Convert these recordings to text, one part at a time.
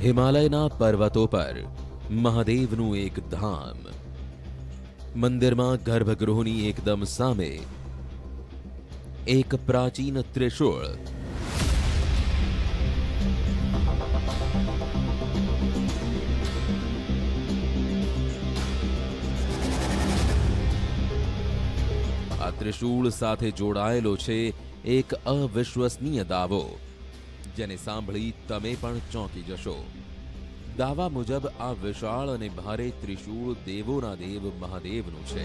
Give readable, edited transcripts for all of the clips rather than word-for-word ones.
હિમાલયના પર્વતો પર મહાદેવનું એક ધામ. મંદિરમાં ગર્ભગૃહની એકદમ સામે એક પ્રાચીન ત્રિશૂળ. આ ત્રિશૂળ સાથે જોડાયેલો છે એક અવિશ્વસનીય દાવો, જેને સાંભળી તમે પણ ચોંકી જશો. દાવા મુજબ આ વિશાળ અને ભારે ત્રિશૂળ દેવોના દેવ મહાદેવનું છે.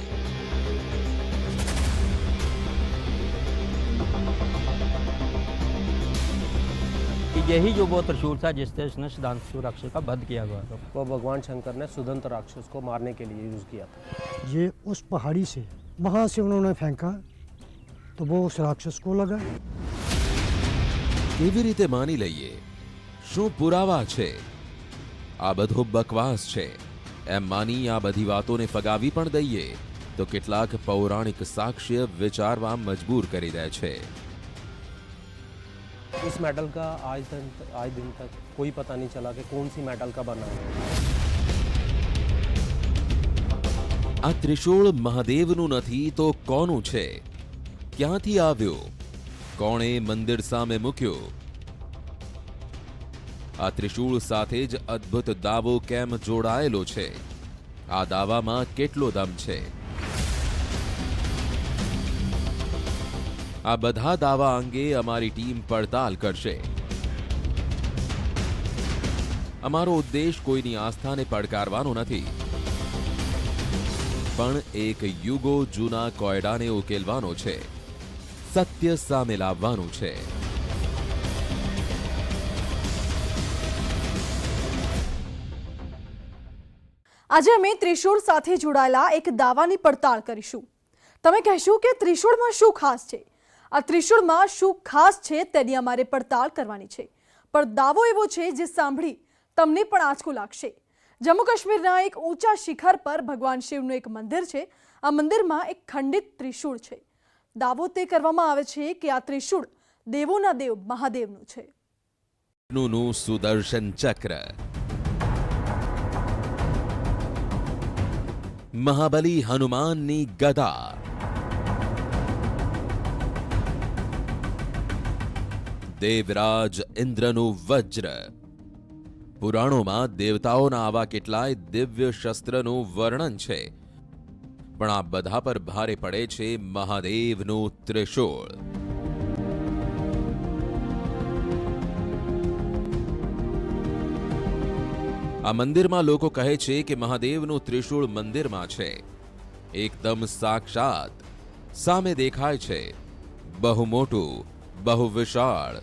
यही जो वो त्रिशूल था जिससे उसने सुधांशु राक्षस का वध किया हुआ था, वो भगवान शंकर ने सुदंत राक्षस को मारने के लिए यूज किया था. ये उस पहाड़ी से वहां से उन्होंने फेंका तो वो उस राक्षस को लगा. કેવી રીતે માની લઈએ? શું પુરાવા છે? આ બધો બકવાસ છે એમ માની આ બધી વાતોને ફગાવી પણ દઈએ તો કેટલાક પૌરાણિક સાક્ષ્ય વિચારવા મજબૂર કરી દે છે. इस मेटल का आज दिन तक कोई पता नहीं चला कि कौन सी मेटल का बना है. આ ત્રિશૂળ મહાદેવનું નથી તો કોનું છે? ક્યાંથી આવ્યું? કોણે મંદિર સામે મૂક્યું? આ ત્રિશૂળ સાથે જ અદ્ભુત દાવો કેમ જોડાયેલો છે? આ દાવામાં કેટલો દમ છે? આ બધા દાવા અંગે અમારી ટીમ પડતાલ કરશે. અમારો ઉદ્દેશ કોઈની આસ્થાને પડકારવાનો નથી, પણ એક યુગો જૂના કોયડાને ઉકેલવાનો છે, સત્ય સામે લાવવાનું છે. આજે અમે ત્રિશૂળ સાથે જોડાયેલા એક દાવાની પડતાળ કરીશું. તમે કહેશો કે ત્રિશૂળમાં શું ખાસ છે? આ ત્રિશૂળમાં શું ખાસ છે તેની અમારે પડતાળ કરવાની છે. પણ દાવો એવો છે જે સાંભળી તમને પણ આંચકો લાગશે. જમ્મુ કાશ્મીરના એક ઊંચા શિખર પર ભગવાન શિવનું એક મંદિર છે. આ મંદિરમાં એક ખંડિત ત્રિશૂળ છે. દાવો તે કરવામાં આવે છે કે આ ત્રિશૂળ દેવોના દેવ મહાદેવનું છે. નું સુદર્શન ચક્ર, મહાબલી હનુમાનની ગદા, દેવરાજ ઇન્દ્રનું વજ્ર. પુરાણોમાં દેવતાઓના આવા કેટલાય દિવ્ય શસ્ત્રનું વર્ણન છે, પણ આ બધા પર ભારે પડે છે મહાદેવનું ત્રિશૂળ. આ મંદિરમાં લોકો કહે છે કે મહાદેવનું ત્રિશૂળ મંદિરમાં છે, એકદમ સાક્ષાત સામે દેખાય છે. બહુ મોટું, બહુ વિશાળ.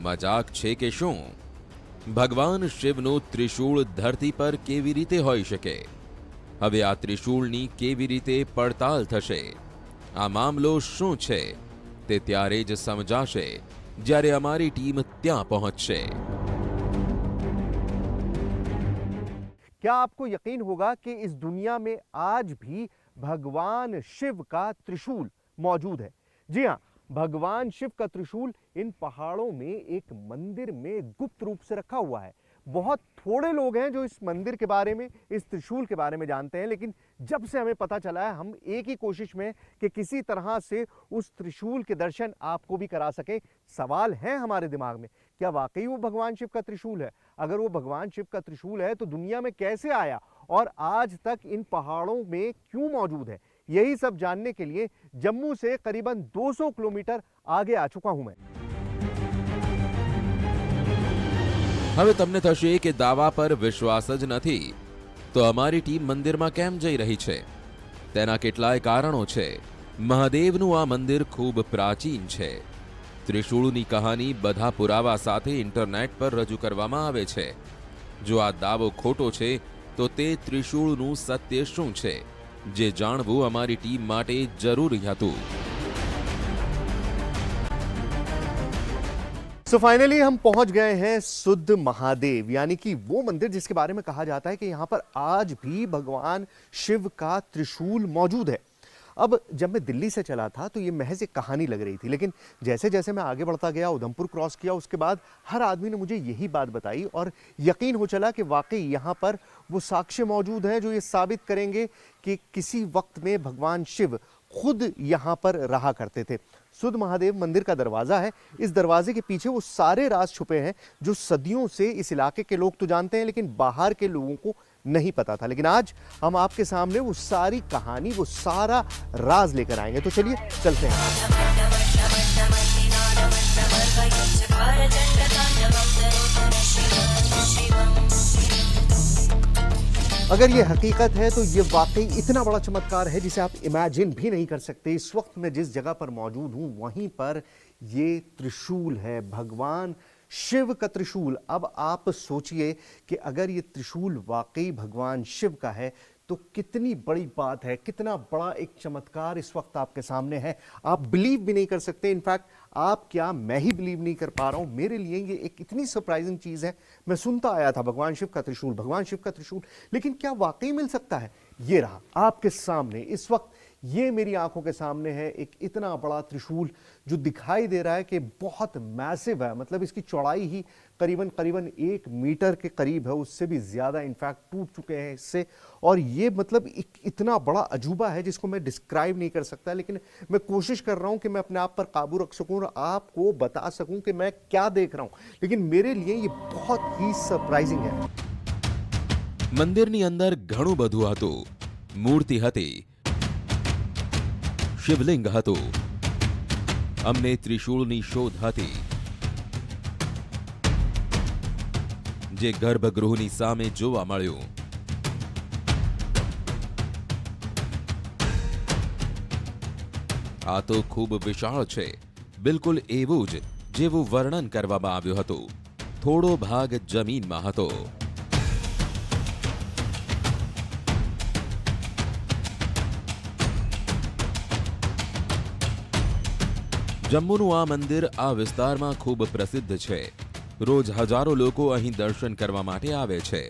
મજાક છે કે શું? ભગવાન શિવનું ત્રિશૂળ ધરતી પર કેવી રીતે હોઈ શકે? હવે આ ત્રિશૂળની કેવી રીતે પડતાલ થશે? આ મામલો શું છે તે ત્યારે જ સમજાશે જ્યારે અમારી ટીમ ત્યાં પહોંચશે. क्या आपको यकीन होगा कि इस दुनिया में आज भी भगवान शिव का त्रिशूल मौजूद है? जी हाँ, भगवान शिव का त्रिशूल इन पहाड़ों में एक मंदिर में गुप्त रूप से रखा हुआ है. बहुत थोड़े लोग हैं जो इस मंदिर के बारे में, इस त्रिशूल के बारे में जानते हैं, लेकिन जब से हमें पता चला है हम एक ही कोशिश में कि किसी तरह से उस त्रिशूल के दर्शन आपको भी करा सकें. सवाल है हमारे दिमाग में, क्या वाकई वो भगवान शिव का त्रिशूल है? अगर वो भगवान शिव का त्रिशूल है तो दुनिया में कैसे आया और आज तक इन पहाड़ों में क्यों मौजूद है? यही सब जानने के लिए जम्मू से करीबन 200 किलोमीटर आगे आ चुका हूं मैं. હવે તમને થશે કે દાવા પર વિશ્વાસ જ નથી તો અમારી ટીમ મંદિરમાં કેમ જઈ રહી છે? તેના કેટલાય કારણો છે. મહાદેવનું આ મંદિર ખૂબ પ્રાચીન છે. ત્રિશૂળની કહાની બધા પુરાવા સાથે ઇન્ટરનેટ પર રજૂ કરવામાં આવે છે. જો આ દાવો ખોટો છે તો તે ત્રિશૂળનું સત્ય શું છે જે જાણવું અમારી ટીમ માટે જરૂરી હતું. सो फाइनली हम पहुंच गए हैं शुद्ध महादेव, यानी कि वो मंदिर जिसके बारे में कहा जाता है कि यहाँ पर आज भी भगवान शिव का त्रिशूल मौजूद है. अब जब मैं दिल्ली से चला था तो ये महज एक कहानी लग रही थी, लेकिन जैसे जैसे मैं आगे बढ़ता गया, उधमपुर क्रॉस किया, उसके बाद हर आदमी ने मुझे यही बात बताई और यकीन हो चला कि वाकई यहाँ पर वो साक्ष्य मौजूद हैं जो ये साबित करेंगे कि किसी वक्त में भगवान शिव खुद यहाँ पर रहा करते थे। सुध महादेव मंदिर का दरवाज़ा है। इस दरवाजे के पीछे वो सारे राज छुपे हैं जो सदियों से इस इलाके के लोग तो जानते हैं, लेकिन बाहर के लोगों को नहीं पता था। लेकिन आज हम आपके सामने वो सारी कहानी, वो सारा राज लेकर आएंगे। तो चलिए चलते हैं। अगर ये हकीकत है तो ये वाकई इतना बड़ा चमत्कार है जिसे आप इमेजिन भी नहीं कर सकते। इस वक्त मैं जिस जगह पर मौजूद हूं वहीं पर ये त्रिशूल है, भगवान शिव का त्रिशूल। अब आप सोचिए कि अगर ये त्रिशूल वाकई भगवान शिव का है तो कितनी बड़ी बात है, कितना बड़ा एक चमत्कार इस वक्त आपके सामने है। आप बिलीव भी नहीं कर सकते। इनफैक्ट आप क्या, मैं ही बिलीव नहीं कर पा रहा हूं। मेरे लिए ये एक इतनी सरप्राइजिंग चीज है। मैं सुनता आया था भगवान शिव का त्रिशूल, भगवान शिव का त्रिशूल, लेकिन क्या वाकई मिल सकता है? ये रहा आपके सामने इस वक्त, ये मेरी आंखों के सामने है एक इतना बड़ा त्रिशूल जो दिखाई दे रहा है कि बहुत मैसिव है। मतलब इसकी चौड़ाई ही करीबन 1 मीटर के करीब है, उससे भी ज्यादा इनफैक्ट टूट चुके हैं इससे। और ये मतलब इतना बड़ा अजूबा है जिसको मैं डिस्क्राइब नहीं कर सकता, लेकिन मैं कोशिश कर रहा हूं कि मैं अपने आप पर काबू रख सकूं और आपको बता सकूं कि मैं क्या देख रहा हूं। लेकिन मेरे लिए ये बहुत ही सरप्राइजिंग है। મંદિરની અંદર ઘણું બધું હતું। મૂર્તિ હતી, શિવલિંગ હતું, અમને ત્રિશૂળની શોધ હતી જે ગર્ભગૃહની સામે જોવા મળ્યું। આ તો ખૂબ વિશાળ છે, બિલકુલ એવું જ જેવું વર્ણન કરવામાં આવ્યું હતું। થોડો ભાગ જમીનમાં હતો। જમ્મુનું આ મંદિર આ વિસ્તારમાં ખૂબ પ્રસિદ્ધ છે। રોજ હજારો લોકો અહીં દર્શન કરવા માટે આવે છે।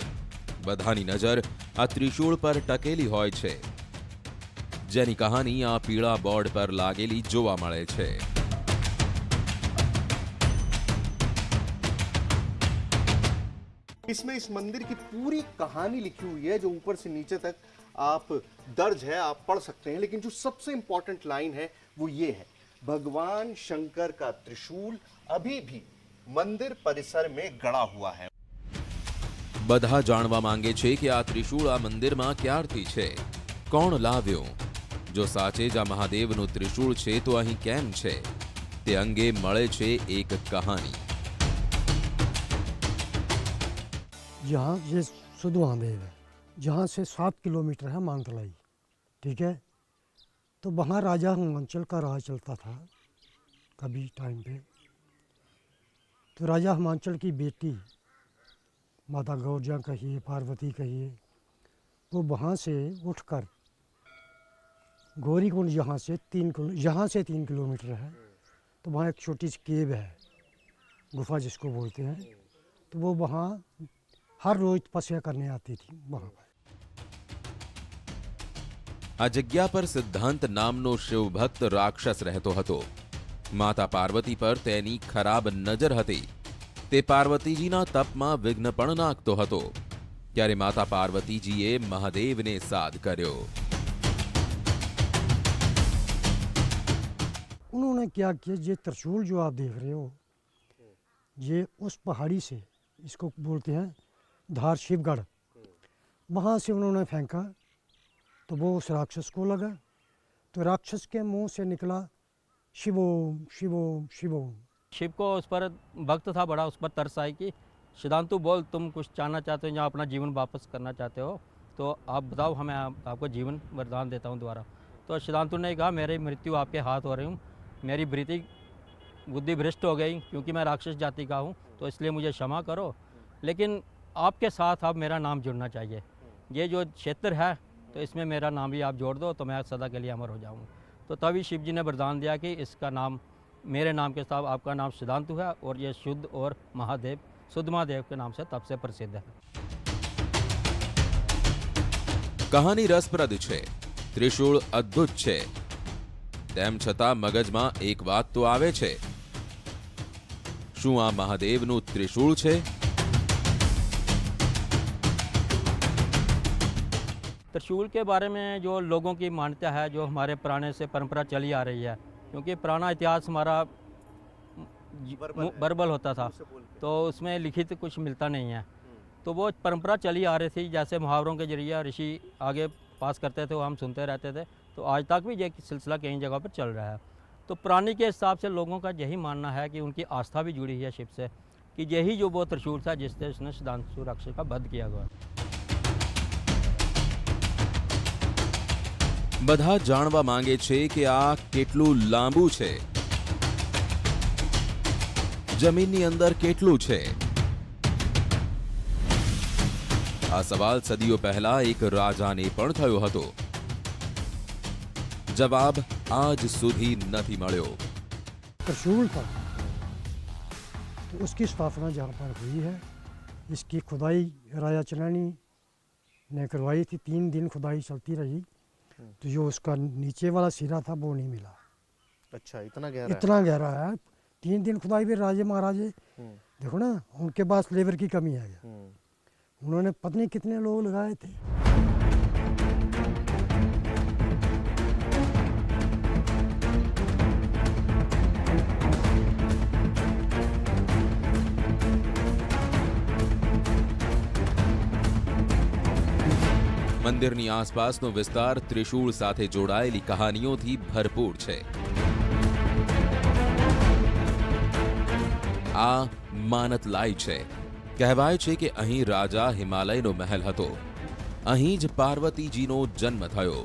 બધાની નજર આ ત્રિશૂળ પર ટકેલી હોય છે, જેની કહાની આ પીળા બોર્ડ પર લાગેલી જોવા મળે છે। इसमें इस मंदिर की पूरी कहानी लिखी हुई है जो ऊपर से नीचे तक आप दर्ज है, आप पढ़ सकते हैं। लेकिन जो सबसे इंपॉर्टेंट लाइन है वो ये है, भगवान शंकर का त्रिशूल अभी भी मंदिर परिसर में गड़ा हुआ है। બધા જાણવા માંગે છે કે આ ત્રિશૂળ આ મંદિરમાં ક્યારથી છે, કોણ લાવ્યો? જો સાચે જ આ મહાદેવનું ત્રિશૂળ છે તો અહીં કેમ છે? તે અંગે મળે છે એક કહાની। यहाँ ये सुध महादेव है, जहाँ से 7 किलोमीटर है मानतलाई, ठीक है। तो वहाँ राजा हिमांचल का राज चलता था कभी टाइम पे। तो राजा हिमांचल की बेटी माता गौरजा कहिए, पार्वती कहिए, वो वहाँ से उठकर गौरीकुंड यहाँ से 3 किलोमीटर है, तो वहाँ एक छोटी सी केव है, गुफा जिसको बोलते हैं। तो वो वहाँ हर रोज तपस्या करने आती थी वहाँ पर। આ જગ્યા પર સિદ્ધાંત નામનો શિવભક્ત રાક્ષસ રહેતો હતો। માતા પાર્વતી પર તેની ખરાબ નજર હતી। તે પાર્વતીજીના તપમાં વિઘ્ન પણ નાખતો હતો। ત્યારે માતા પાર્વતીજીએ મહાદેવને સાદ કર્યો। उन्होंने क्या किया, ये त्रिशूल जो आप देख रहे हो, ये उस पहाड़ी से, इसको बोलते हैं धार शिवगढ़, वहाँ से उन्होंने फेंका तो वो उस राक्षस को लगा। तो राक्षस के मुंह से निकला शिवोम शिवोम शिवोम। शिव को उस पर भक्त था बड़ा, उस पर तरस आई कि सिद्धांतु बोल, तुम कुछ चाहना चाहते हो या अपना जीवन वापस करना चाहते हो तो आप बताओ, हमें आपको जीवन वरदान देता हूँ दोबारा। तो सिद्धांतु ने कहा, मेरी मृत्यु आपके हाथ हो रही हूँ, मेरी बुद्धि भ्रष्ट हो गई क्योंकि मैं राक्षस जाति का हूँ, तो इसलिए मुझे क्षमा करो, लेकिन आपके साथ अब मेरा नाम जुड़ना चाहिए। ये जो क्षेत्र है तो इसमें मेरा नाम भी आप जोड़ दो तो मैं सदा के लिए अमर हो जाऊँगा। तो तभी शिव जी ने वरदान दिया कि इसका नाम, मेरे नाम के साथ आपका नाम सिद्धांतु है और ये शुद्ध और महादेव, शुद्ध महादेव के नाम से तब से प्रसिद्ध है। કહાની રસપ્રદ છે। ત્રિશૂળ અદ્ભુત છે, તેમ છતાં મગજમાં એક વાત તો આવે છે, શું આ મહાદેવનું ત્રિશૂળ છે? त्रिशूल के बारे में जो लोगों की मान्यता है, जो हमारे पुराने से परंपरा चली आ रही है, क्योंकि पुराना इतिहास हमारा बर्बल होता था, तो उसमें लिखित कुछ मिलता नहीं है, तो वो परंपरा चली आ रही थी, जैसे मुहावरों के जरिए ऋषि आगे पास करते थे, वो हम सुनते रहते थे, तो आज तक भी ये सिलसिला कई जगह पर चल रहा है। तो पुरानी के हिसाब से लोगों का यही मानना है कि उनकी आस्था भी जुड़ी है शिव से, कि यही जो वो त्रिशूल था जिससे उसने सुधांशु राक्षस का वध किया गया। બધા જાણવા માંગે છે કે આ કેટલું લાંબુ છે, જમીનની અંદર કેટલું છે? આ સવાલ સદીઓ પહેલા એક રાજાને પણ થયો હતો. જવાબ આજ સુધી નથી મળ્યો. त्रिशूल था तो उसकी स्थापना जहाँ पर हुई है, इसकी खुदाई राजा चनैनी ने करवाई थी। 3 दिन खुदाई चलती रही, तो जो उसका नीचे वाला सिरा था वो नहीं मिला। अच्छा, इतना गहरा है? इतना गहरा है। 3 दिन खुदाई भी राजे महाराजे देखो ना, उनके पास लेबर की कमी है। उन्होंने पता नहीं कितने लोग लगाए थे। મંદિરની આસપાસનો વિસ્તાર ત્રિશૂળ સાથે જોડાયેલી કહાનીઓથી ભરપૂર છે. આ માનતલાઈ છે. કહેવાય છે કે અહીં રાજા હિમાલયનો મહેલ હતો. અહીં જ પાર્વતીજીનો જન્મ થયો.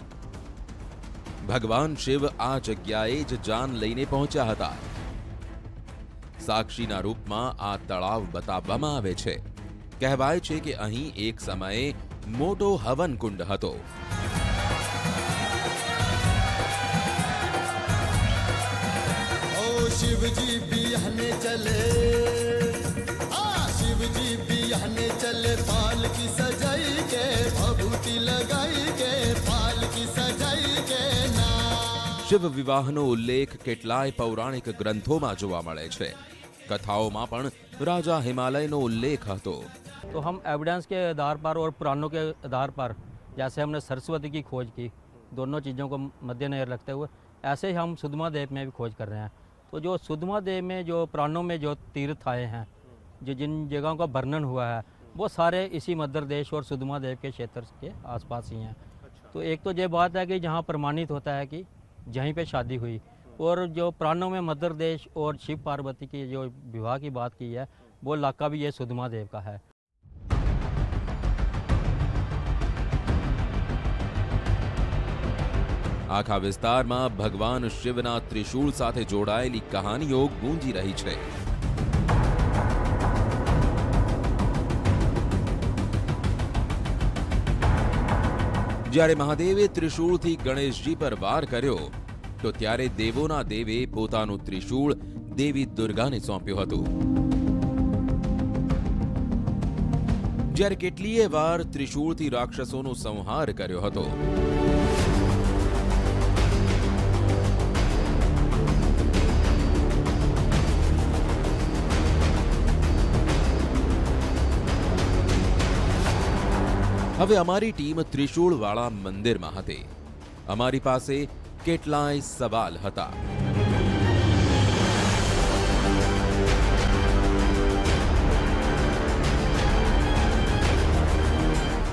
ભગવાન શિવ આ જગ્યાએ જ જાન લઈને પહોંચ્યા હતા. સાક્ષીના રૂપમાં આ તળાવ બતાવવામાં આવે છે. કહેવાય છે કે અહીં એક સમયે મોટો હવન કુંડ હતો. ओ शिवजी बिहने चले, शिवजी बिहने चले, पाल की सजाई के, भभूति लगाई के, पाल की सजाई के ना। શિવ વિવાહનો ઉલ્લેખ કેટલાય પૌરાણિક ગ્રંથોમાં જોવા મળે છે. કથાઓમાં પણ રાજા હિમાલયનો ઉલ્લેખ હતો. तो हम एविडेंस के आधार पर और पुराणों के आधार पर, जैसे हमने सरस्वती की खोज की, दोनों चीज़ों को मद्देनजर रखते हुए, ऐसे ही हम सुधमा देव में भी खोज कर रहे हैं। तो जो सुधमा देव में जो पुराणों में जो तीर्थ आए हैं, जो जिन जगहों का वर्णन हुआ है, वो सारे इसी मध्य प्रदेश और सुधमा देव के क्षेत्र के आसपास ही हैं। तो एक तो ये बात है कि जहाँ प्रमाणित होता है कि यहीं पे शादी हुई, और जो पुराणों में मध्य प्रदेश और शिव पार्वती की जो विवाह की बात की है, वो इलाका भी ये सुधमा देव का है। આખા વિસ્તારમાં ભગવાન શિવના ત્રિશૂળ સાથે જોડાયેલી કહાનીઓ ગૂંજી રહી છે. જ્યારે મહાદેવે ત્રિશૂળથી ગણેશજી પર વાર કર્યો, તો ત્યારે દેવોના દેવે પોતાનું ત્રિશૂળ દેવી દુર્ગાને સોંપ્યું હતું. જ્યારે કેટલીય વાર ત્રિશૂળથી રાક્ષસોનો સંહાર કર્યો હતો. હવે અમારી ટીમ ત્રિશૂળવાળા મંદિરમાં હતી. અમારી પાસે કેટલાય સવાલ હતા.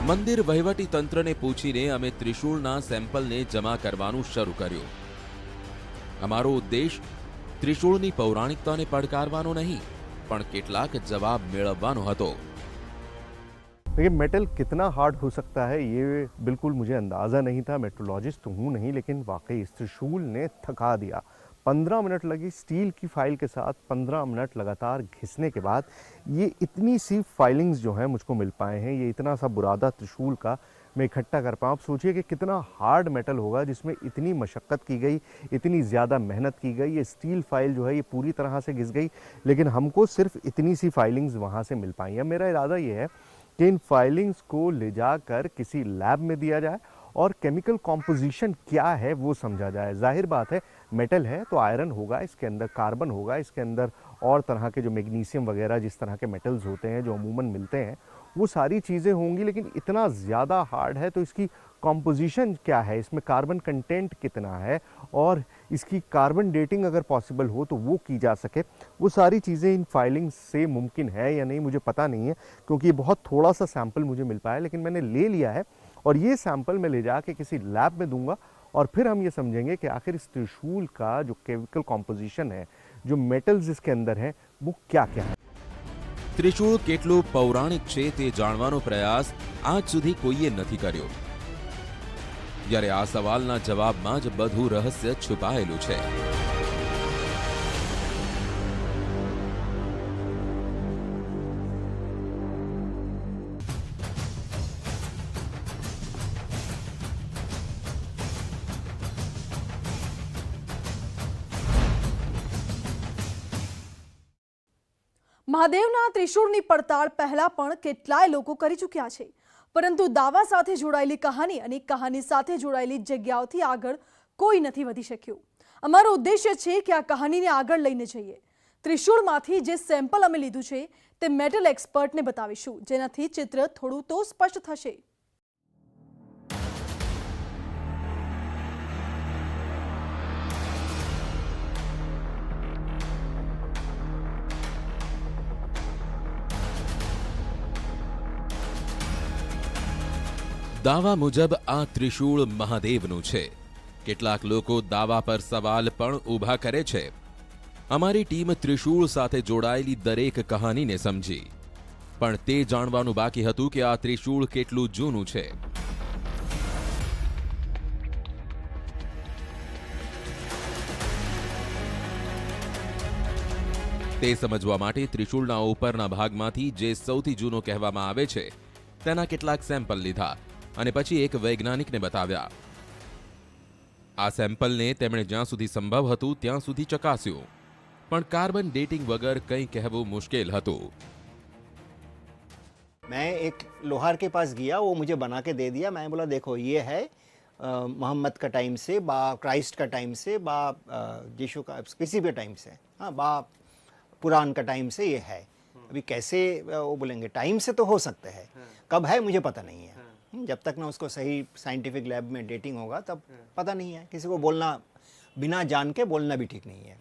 મંદિર વહીવટી તંત્રને પૂછીને અમે ત્રિશૂળના સેમ્પલને જમા કરવાનું શરૂ કર્યું. અમારો ઉદ્દેશ ત્રિશૂળની પૌરાણિકતાને પડકારવાનો નહીં, પણ કેટલાક જવાબ મેળવવાનો હતો. देखिए, मेटल कितना हार्ड हो सकता है ये बिल्कुल मुझे अंदाज़ा नहीं था। मेट्रोलॉजिस्ट तो हूँ नहीं, लेकिन वाकई इस त्रिशूल ने थका दिया। 15 मिनट लगी स्टील की फाइल के साथ। 15 मिनट लगातार घिसने के बाद ये इतनी सी फाइलिंग्स जो हैं मुझको मिल पाए हैं। ये इतना सा बुरादा त्रिशूल का मैं इकट्ठा कर पाऊँ। आप सोचिए कि कितना हार्ड मेटल होगा जिसमें इतनी मशक्क़त की गई, इतनी ज़्यादा मेहनत की गई। ये स्टील फाइल जो है ये पूरी तरह से घिस गई, लेकिन हमको सिर्फ इतनी सी फाइलिंग्स वहाँ से मिल पाई। अब मेरा इरादा ये है कि इन फाइलिंग्स को ले जाकर किसी लैब में दिया जाए और केमिकल कॉम्पोजिशन क्या है वो समझा जाए। जाहिर बात है मेटल है तो आयरन होगा, इसके अंदर कार्बन होगा, इसके अंदर और तरह के जो मैग्नीशियम वगैरह जिस तरह के मेटल्स होते हैं जो अमूमन मिलते हैं वो सारी चीज़ें होंगी। लेकिन इतना ज़्यादा हार्ड है तो इसकी कॉम्पोजिशन क्या है, इसमें कार्बन कंटेंट कितना है और इसकी कार्बन डेटिंग अगर पॉसिबल हो तो वो की जा सके, वो सारी चीज़ें इन फाइलिंग से मुमकिन है या नहीं मुझे पता नहीं है, क्योंकि ये बहुत थोड़ा सा सैंपल मुझे मिल पाया। लेकिन मैंने ले लिया है और ये सैंपल मैं ले जाके किसी लैब में दूंगा और फिर हम ये समझेंगे कि आखिर इस त्रिशूल का जो केमिकल कॉम्पोजिशन है, जो मेटल्स इसके अंदर हैं, वो क्या क्या है। ત્રિશૂળ કેટલું પૌરાણિક છે તે જાણવાનો પ્રયાસ આજ સુધી કોઈએ નથી કર્યો, જ્યારે આ સવાલના જવાબમાં જ બધું રહસ્ય છુપાયેલું છે। મહાદેવના ત્રિશૂળની પડતાળ પહેલા પણ કેટલાય લોકો કરી ચૂક્યા છે, પરંતુ દાવા સાથે જોડાયેલી કહાની અને કહાની સાથે જોડાયેલી જગ્યાઓથી આગળ કોઈ નથી વધી શક્યું। અમારો ઉદ્દેશ્ય છે કે આ કહાનીને આગળ લઈને જઈએ। ત્રિશૂળમાંથી જે સેમ્પલ અમે લીધું છે તે મેટલ એક્સપર્ટને બતાવીશું, જેનાથી ચિત્ર થોડું તો સ્પષ્ટ થશે। દાવા મુજબ આ ત્રિશૂળ મહાદેવનું છે। કેટલાક લોકો દાવા પર સવાલ પણ ઊભા કરે છે। અમારી ટીમ ત્રિશૂળ સાથે જોડાયેલી દરેક કહાનીને સમજી, પણ તે જાણવાનું બાકી હતું કે આ ત્રિશૂળ કેટલું જૂનું છે। તે સમજવા માટે ત્રિશૂળના ઉપરના ભાગમાંથી જે સૌથી જૂનો કહેવામાં આવે છે તેના કેટલાક સેમ્પલ લીધા અને પછી એક વૈજ્ઞાનિકને બતાવ્યા। આ સેમ્પલને તેમણે જ્યાં સુધી સંભવ હતું ત્યાં સુધી ચકાસ્યું, પણ કાર્બન ડેટિંગ વગર કંઈ કહેવું મુશ્કેલ હતું। मैं एक लोहार के पास गया, वो मुझे बना के दे दिया। मैं बोला देखो ये है मोहम्मद का टाइम से, बा क्राइस्ट का टाइम से, बा यीशु का किसी भी टाइम से, हाँ बा पुराण का टाइम से ये है। अभी कैसे वो बोलेंगे, टाइम से तो हो सकता है, कब है मुझे पता नहीं है। जब तक ना उसको सही साइंटिफिक लैब में डेटिंग होगा तब पता नहीं है। किसी को बोलना बिना जान के बोलना भी ठीक नहीं है।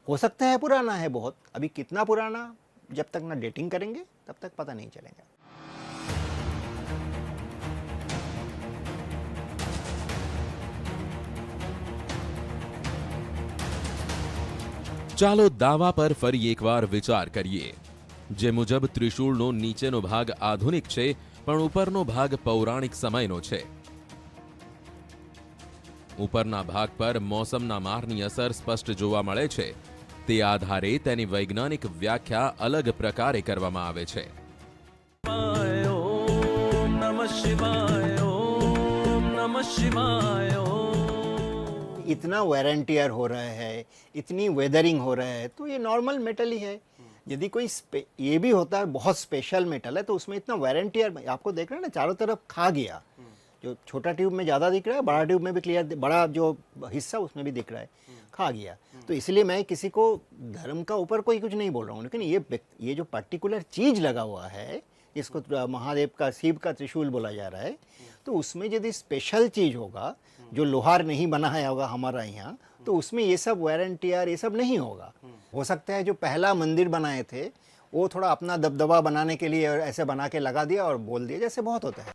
हो सकता है पुराना है बहुत, अभी कितना पुराना जब तक ना डेटिंग करेंगे तब तक पता नहीं चलेगा। ચાલો દાવા પર ફરી એકવાર વિચાર કરીએ, જે મુજબ ત્રિશૂળનો નીચેનો ભાગ આધુનિક છે પણ ઉપરનો ભાગ પૌરાણિક સમયનો છે। ઉપરના ભાગ પર મોસમના મારની અસર સ્પષ્ટ જોવા મળે છે। તે આધારે તેની વૈજ્ઞાનિક વ્યાખ્યા અલગ પ્રકારે કરવામાં આવે છે। इतना वारंटियर हो रहा है, इतनी वेदरिंग हो रहा है, तो ये नॉर्मल मेटल ही है। यदि कोई ये भी होता है बहुत स्पेशल मेटल है तो उसमें इतना वारंटियर, आपको देख रहे हैं ना चारों तरफ खा गया। जो छोटा ट्यूब में ज़्यादा दिख रहा है, बड़ा ट्यूब में भी क्लियर, बड़ा जो हिस्सा उसमें भी दिख रहा है, खा गया। तो इसलिए मैं किसी को धर्म का ऊपर कोई कुछ नहीं बोल रहा हूँ, लेकिन ये जो पर्टिकुलर चीज़ लगा हुआ है, इसको महादेव का, शिव का त्रिशूल बोला जा रहा है, तो उसमें यदि स्पेशल चीज़ होगा जो लोहार नहीं बनाया होगा हमारा यहाँ, तो उसमें ये सब वारंटियर ये सब नहीं होगा। हो सकता है जो पहला मंदिर बनाए थे वो थोड़ा अपना दबदबा बनाने के लिए ऐसे बना के लगा दिया और बोल दिया, जैसे बहुत होता है।